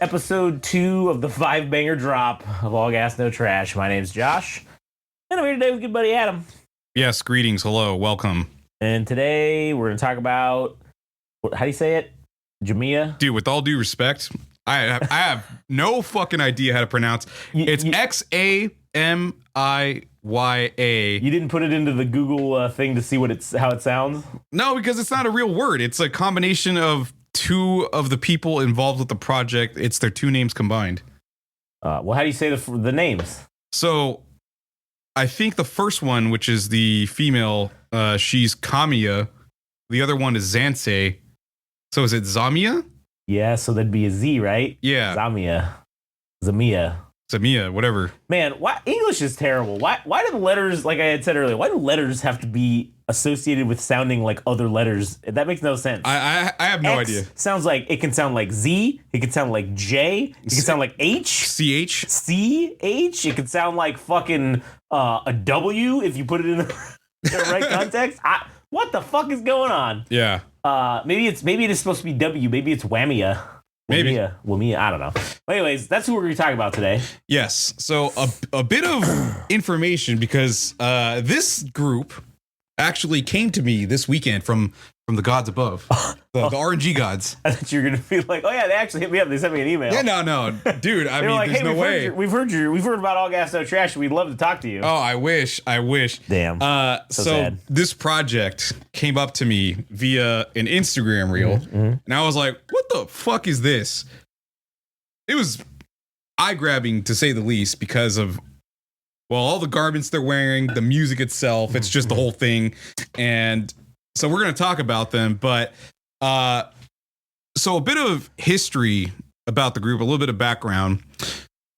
episode 2 of the 5-banger drop of All Gas No Trash. My name's Josh, and I'm here today with good buddy Adam. Yes, greetings, hello, welcome. And today we're going to talk about, how do you say it? XAMIYA? Dude, with all due respect, I have no fucking idea how to pronounce. It's XAMIYA. You didn't put it into the Google thing to see how it sounds? No, because it's not a real word. It's a combination of two of the people involved with the project. It's their two names combined. Well, how do you say the names? So, I think the first one, which is the female, she's XAMIYA. The other one is XANSE. So is it XAMIYA? Yeah, so that'd be a Z, right? Yeah. XAMIYA. XAMIYA, whatever. Man, why English is terrible. Why do the letters, like I had said earlier, why do letters have to be associated with sounding like other letters? That makes no sense. I have no X idea. Sounds like it can sound like Z, it can sound like J, it can sound like H. CH. CH. It can sound like fucking a W if you put it in the right context. What the fuck is going on? Yeah. Maybe it is supposed to be W. Maybe it's WAMIYA. Maybe. WAMIYA, I don't know. Anyways, that's who we're going to talk about today. Yes. So a bit of information, because this group actually came to me this weekend from the gods above, the RNG gods. I thought you were going to be like, oh yeah, they actually hit me up. They sent me an email. Yeah, no, dude. I mean, like, there's hey, no way. we've heard about All Gas No Trash. We'd love to talk to you. Oh, I wish. Damn. So sad. This project came up to me via an Instagram reel, and I was like, what the fuck is this? It was eye-grabbing, to say the least, because of, well, all the garments they're wearing, the music itself. It's just the whole thing. And so we're going to talk about them. But so a bit of history about the group, a little bit of background.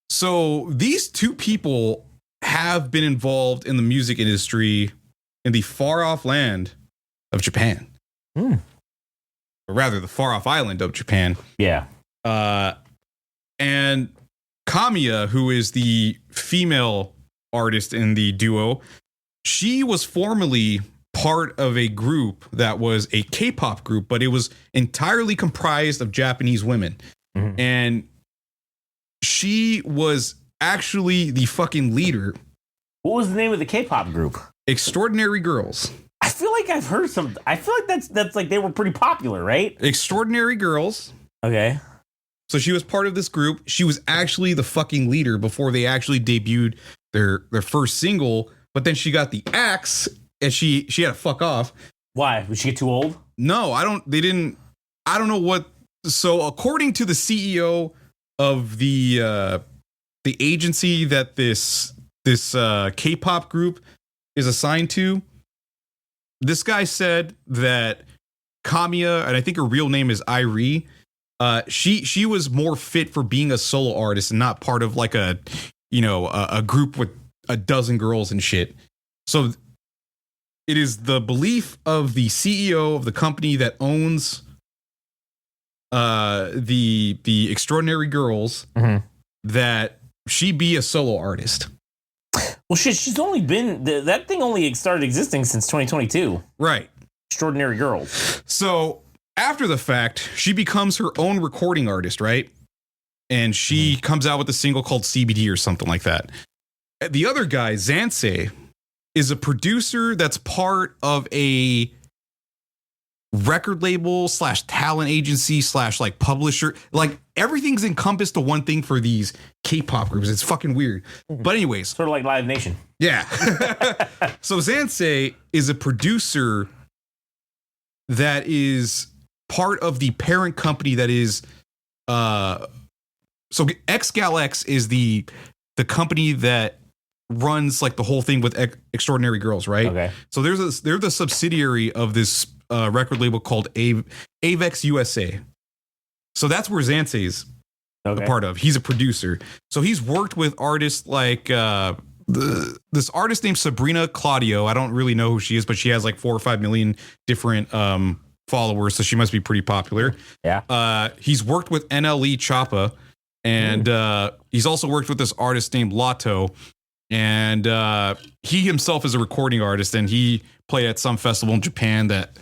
So these two people have been involved in the music industry in the far-off land of Japan. Or rather, the far-off island of Japan. Yeah. And XAMIYA, who is the female artist in the duo, she was formerly part of a group that was a K-pop group, but it was entirely comprised of Japanese women. And she was actually the fucking leader. What was the name of the K-pop group? Extraordinary Girls. I feel like I've heard some. I feel like that's like they were pretty popular, right? Extraordinary Girls. Okay. So she was part of this group. She was actually the fucking leader before they actually debuted their first single. But then she got the axe and she had to fuck off. Why? Did she get too old? No, I don't know what. So according to the CEO of the agency that this K-pop group is assigned to, this guy said that XAMIYA, and I think her real name is Irie, she was more fit for being a solo artist and not part of like a group with a dozen girls and shit. So it is the belief of the CEO of the company that owns the Extraordinary Girls that she be a solo artist. Well, shit, she's only been that thing only started existing since 2022. Right. Extraordinary Girls. So after the fact, she becomes her own recording artist, right? And she comes out with a single called CBD or something like that. The other guy, XANSE, is a producer that's part of a record label / talent agency / like publisher. Like everything's encompassed to one thing for these K-pop groups. It's fucking weird. But anyways. Sort of like Live Nation. Yeah. So XANSE is a producer that is part of the parent company that is so XGALX is the company that runs like the whole thing with Extraordinary Girls, right? Okay. So they're the subsidiary of this record label called Avex USA. So that's where XANSE is a part of. He's a producer. So he's worked with artists like this artist named Sabrina Claudio. I don't really know who she is, but she has like 4 or 5 million different followers, so she must be pretty popular. Yeah. He's worked with NLE Choppa, and he's also worked with this artist named Lotto. And he himself is a recording artist, and he played at some festival in Japan that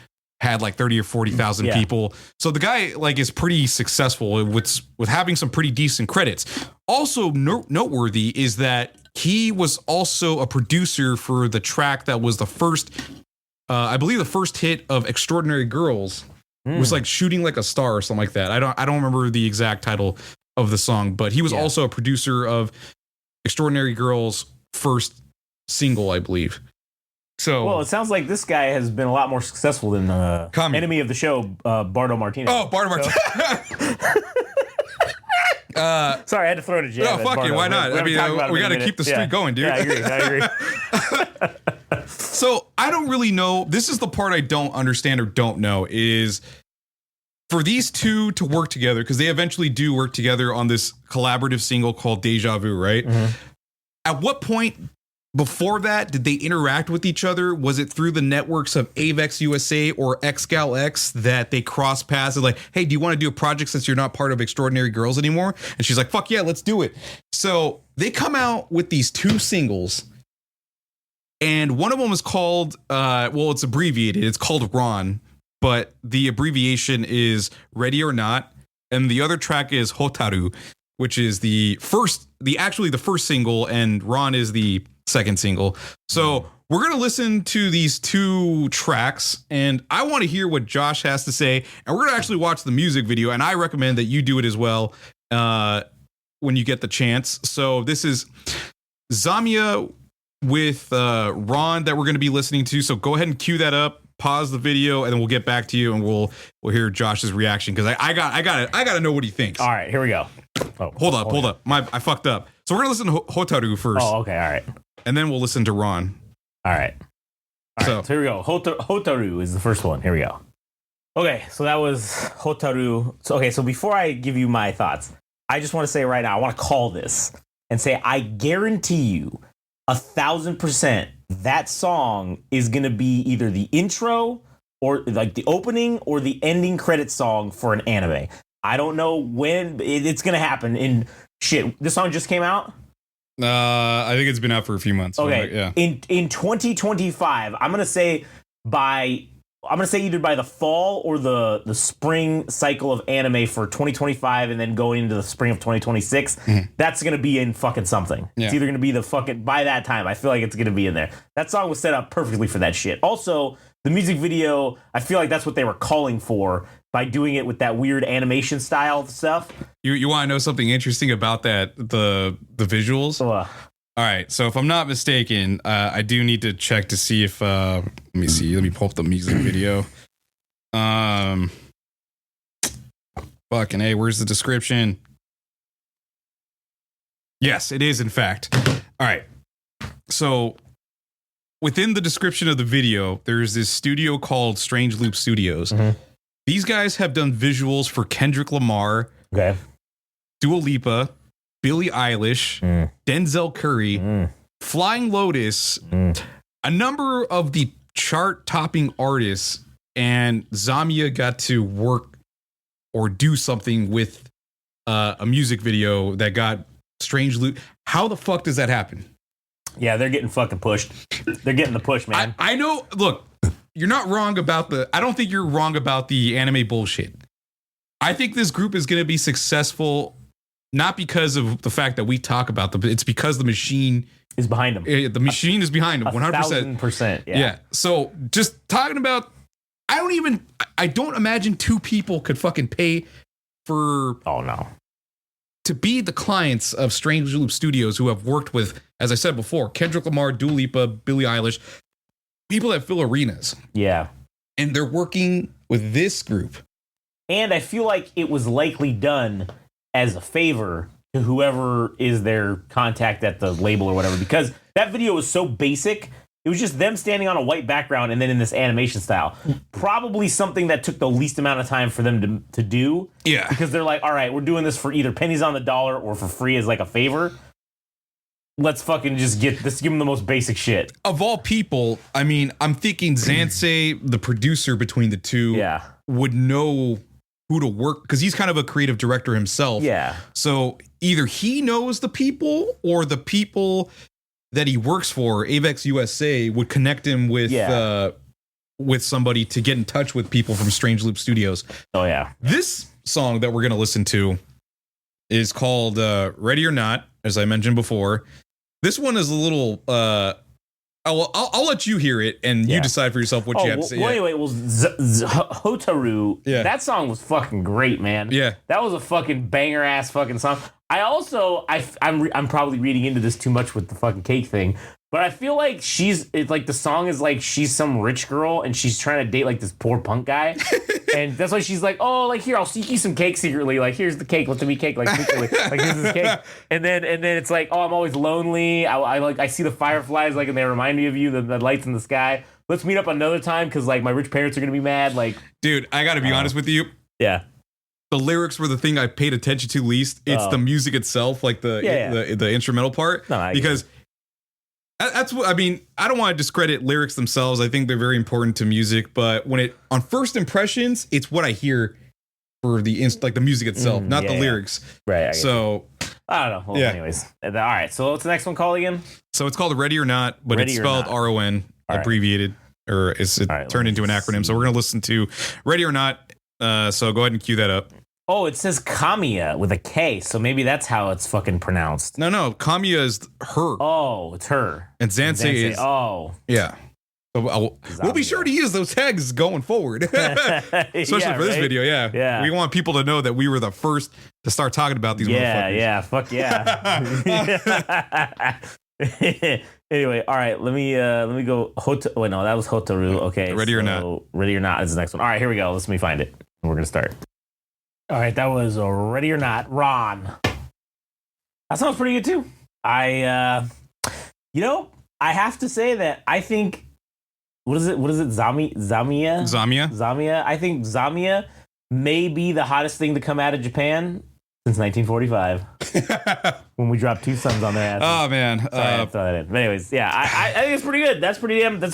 had like 30 or 40,000 people. So the guy like is pretty successful with having some pretty decent credits. Also noteworthy is that he was also a producer for the track that was the first, I believe the first hit of Extraordinary Girls. It was like Shooting Like a Star or something like that. I don't remember the exact title of the song, but he was also a producer of Extraordinary Girls' first single, I believe. So, well, it sounds like this guy has been a lot more successful than enemy of the show, Bardo Martinez. Oh, Bardo Martinez. Sorry, I had to throw it at jab. No, fuck you. Why not? I mean, we got to keep the streak going, dude. Yeah, I agree. So I don't really know. This is the part I don't understand or don't know is for these two to work together, because they eventually do work together on this collaborative single called Deja Vu, right? Mm-hmm. At what point before that did they interact with each other? Was it through the networks of Avex USA or XGalX that they cross paths? Like, hey, do you want to do a project since you're not part of Extraordinary Girls anymore? And she's like, fuck yeah, let's do it. So they come out with these two singles. And one of them is called, well, it's abbreviated. It's called Ron, but the abbreviation is Ready or Not. And the other track is Hotaru, which is the first single, and Ron is the second single. So we're going to listen to these two tracks, and I want to hear what Josh has to say. And we're going to actually watch the music video, and I recommend that you do it as well when you get the chance. So this is XAMIYA with Ron that we're going to be listening to. So go ahead and cue that up, pause the video, and then we'll get back to you and we'll hear Josh's reaction, because I got to know what he thinks. All right, here we go. Oh, hold up. I fucked up. So we're going to listen to Hotaru first. Oh, okay, all right. And then we'll listen to Ron. All right. So here we go. Hotaru is the first one. Here we go. Okay, so that was Hotaru. So before I give you my thoughts, I just want to say right now, I want to call this and say I guarantee you 1,000% that song is going to be either the intro or like the opening or the ending credit song for an anime. I don't know when it's going to happen. And shit, this song just came out? I think it's been out for a few months. Okay. Yeah. In 2025, I'm gonna say either by the fall or the spring cycle of anime for 2025, and then going into the spring of 2026. That's gonna be in fucking something. Yeah. It's either gonna be the fucking by that time. I feel like it's gonna be in there. That song was set up perfectly for that shit. Also, the music video, I feel like that's what they were calling for by doing it with that weird animation style stuff. You want to know something interesting about that, the visuals? All right, so if I'm not mistaken, I do need to check to see if let me see. Let me pull up the music video. Fucking A, where's the description? Yes, it is in fact. All right. So within the description of the video, there's this studio called Strange Loop Studios. Mm-hmm. These guys have done visuals for Kendrick Lamar, Dua Lipa, Billie Eilish, Denzel Curry, Flying Lotus, a number of the chart-topping artists, and XAMIYA got to work or do something with a music video that got Strange Loop. How the fuck does that happen? Yeah, they're getting fucking pushed. They're getting the push, man. I know. Look, you're not wrong about I don't think you're wrong about the anime bullshit. I think this group is going to be successful, not because of the fact that we talk about them, but it's because the machine is behind them. The machine is behind them, 100%. 1,000%. Yeah. So just talking about, I don't imagine two people could fucking pay for. Oh no. To be the clients of Strange Loop Studios, who have worked with, as I said before, Kendrick Lamar, Dua Lipa, Billie Eilish, people that fill arenas. Yeah. And they're working with this group. And I feel like it was likely done as a favor to whoever is their contact at the label or whatever, because that video was so basic. It was just them standing on a white background and then in this animation style. Probably something that took the least amount of time for them to do. Yeah. Because they're like, all right, we're doing this for either pennies on the dollar or for free as like a favor. Let's fucking just give them the most basic shit. Of all people, I mean, I'm thinking Zansei, the producer between the two, would know who to work, because he's kind of a creative director himself. Yeah. So either he knows the people, or the people that he works for, Avex USA, would connect him with with somebody to get in touch with people from Strange Loop Studios. Oh yeah. This song that we're gonna listen to is called Ready or Not, as I mentioned before. This one is a little I'll let you hear it and you decide for yourself what you have to say. Wait. Well, Hotaru, that song was fucking great, man. Yeah. That was a fucking banger ass fucking song. I'm probably reading into this too much with the fucking cake thing, but I feel like it's like the song is like she's some rich girl and she's trying to date like this poor punk guy. And that's why she's like, oh, like here, I'll sneak you some cake secretly. Like, here's the cake. Let's me cake. Like, secretly. Like, here's this cake. And then it's like, oh, I'm always lonely. I see the fireflies, like, and they remind me of you, the lights in the sky. Let's meet up another time because, like, my rich parents are going to be mad. Like, dude, I got to be honest with you. Yeah. The lyrics were the thing I paid attention to least. It's the music itself, like the instrumental part. No, because that's what I mean. I don't want to discredit lyrics themselves. I think they're very important to music, but when it on first impressions, it's what I hear for the music itself, not the lyrics. Right. So I don't know. Well, anyways, all right. So what's the next one called again? So it's called Ready or Not, but it's spelled RON, abbreviated, or it's turned into an acronym. So we're gonna listen to Ready or Not. So go ahead and cue that up. Oh, it says XAMIYA with a K, so maybe that's how it's fucking pronounced. No, XAMIYA is her. Oh, it's her. And Zansei is... Oh. Yeah. So we'll be sure to use those tags going forward. Especially for this video, yeah. We want people to know that we were the first to start talking about these motherfuckers. Yeah, fuck yeah. Anyway, all right, let me go. Wait, no, that was Hotaru. Okay. Ready or Not. Ready or Not is the next one. All right, here we go. Let me find it. We're going to start. All right, that was Ready or Not, Ron. That sounds pretty good too. I have to say that I think, what is it? XAMIYA? XAMIYA. I think XAMIYA may be the hottest thing to come out of Japan since 1945 when we dropped Two Sons on their ass. Oh man. Sorry, I throw that in. But anyways, yeah, I think it's pretty good. That's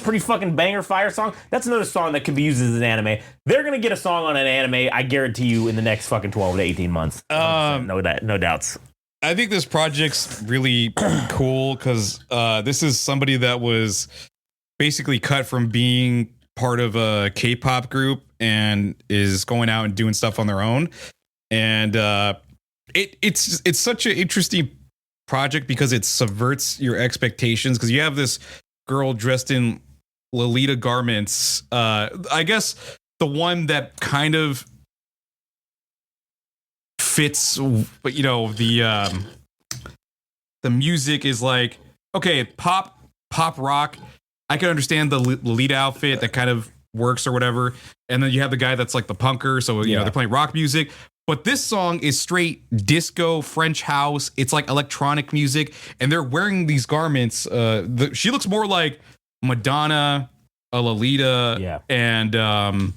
pretty fucking banger fire song. That's another song that could be used as an anime. They're gonna get a song on an anime, I guarantee you, in the next fucking 12 to 18 months. No doubts. I think this project's really cool because this is somebody that was basically cut from being part of a K-pop group and is going out and doing stuff on their own. And it's such an interesting project because it subverts your expectations, because you have this girl dressed in Lolita garments. I guess the one that kind of fits, but the music is like, okay, pop rock. I can understand the Lolita outfit that kind of works or whatever, and then you have the guy that's like the punker, so they're playing rock music. But this song is straight disco, French house. It's like electronic music, and they're wearing these garments. She looks more like Madonna, a Lolita, and a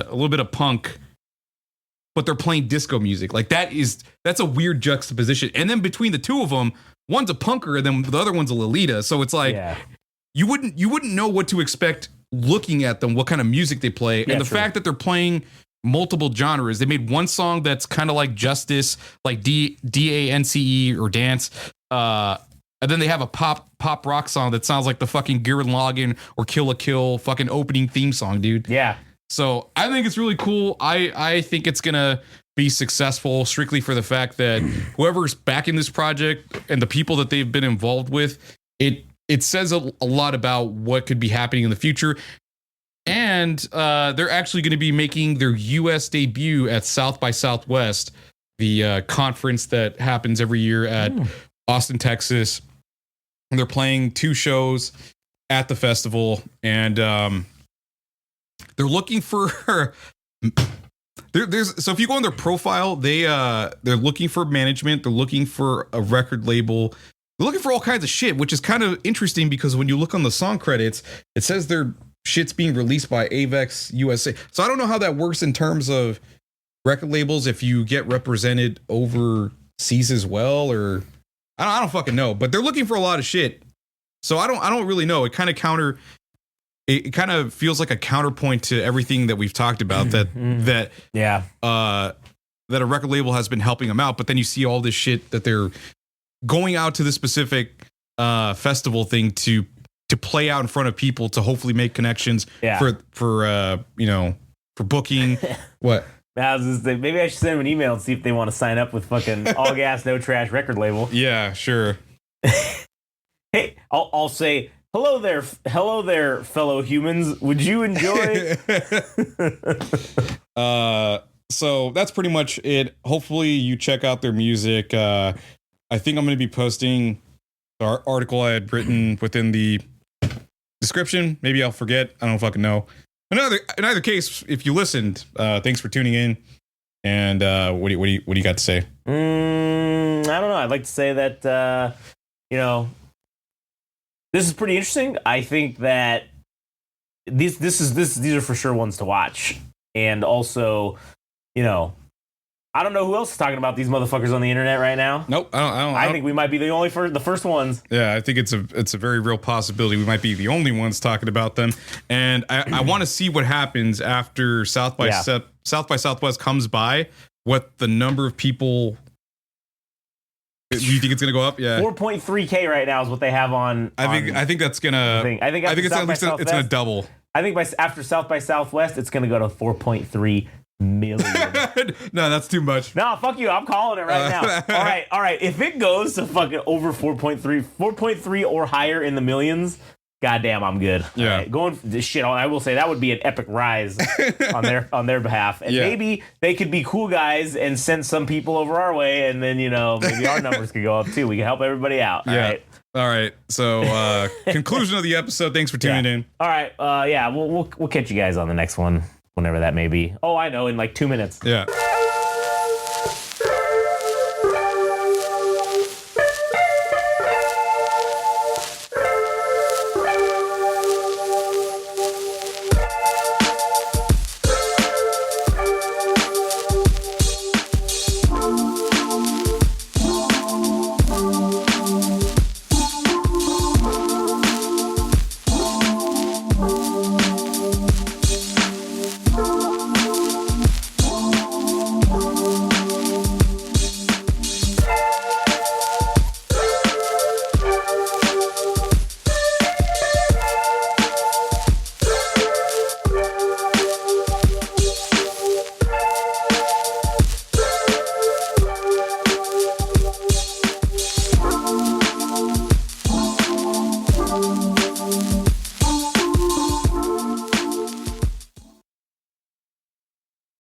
little bit of punk. But they're playing disco music. Like that's a weird juxtaposition. And then between the two of them, one's a punker, and then the other one's a Lolita. So it's like you wouldn't know what to expect looking at them, what kind of music they play, and the fact that they're playing multiple genres. They made one song that's kind of like Justice, like DANCE or dance, and then they have a pop rock song that sounds like the fucking Gurren Lagann or Kill la Kill fucking opening theme song, dude. Yeah. So I think it's really cool. I think it's gonna be successful strictly for the fact that whoever's backing this project and the people that they've been involved with, it says a lot about what could be happening in the future. And they're actually going to be making their U.S. debut at South by Southwest, the conference that happens every year at Austin, Texas. And they're playing 2 shows at the festival, and they're looking for. So if you go on their profile, they're looking for management. They're looking for a record label. They're looking for all kinds of shit, which is kind of interesting because when you look on the song credits, it says their shit's being released by Avex USA. So I don't know how that works in terms of record labels, if you get represented overseas as well, or I don't fucking know. But they're looking for a lot of shit. So I don't really know. It kind of feels like a counterpoint to everything that we've talked about, that a record label has been helping them out, but then you see all this shit that they're going out to the specific festival thing to to play out in front of people to hopefully make connections for booking. What? I was just maybe I should send them an email and see if they want to sign up with fucking All Gas No Trash record label. Yeah, sure. Hey, I'll say hello there, fellow humans. Would you enjoy? So that's pretty much it. Hopefully you check out their music. I think I'm going to be posting the article I had written within the description. Maybe I'll forget. I don't fucking know. In either case, if you listened, thanks for tuning in. And what do you got to say? I don't know. I'd like to say that this is pretty interesting. I think that these are for sure ones to watch. And also, I don't know who else is talking about these motherfuckers on the internet right now. Nope, I don't. I think we might be the first ones. Yeah, I think it's a very real possibility. We might be the only ones talking about them, and I want to see what happens after South by Southwest comes by. What the number of people? Do you think it's gonna go up? Yeah, 4.3K right now is what they have on. I think that's gonna. I think it's gonna double. I think after South by Southwest, it's gonna go to 4.3 million. No, that's too much. No, fuck you. I'm calling it right now. All right. If it goes to fucking over 4.3 or higher in the millions, goddamn, I'm good. Yeah. Right, going this shit on. I will say that would be an epic rise on their behalf, and maybe they could be cool guys and send some people over our way, and then maybe our numbers could go up too. We can help everybody out. All right. So conclusion of the episode. Thanks for tuning in. All right. We'll catch you guys on the next one. Whenever that may be. Oh, I know, in like 2 minutes. Yeah.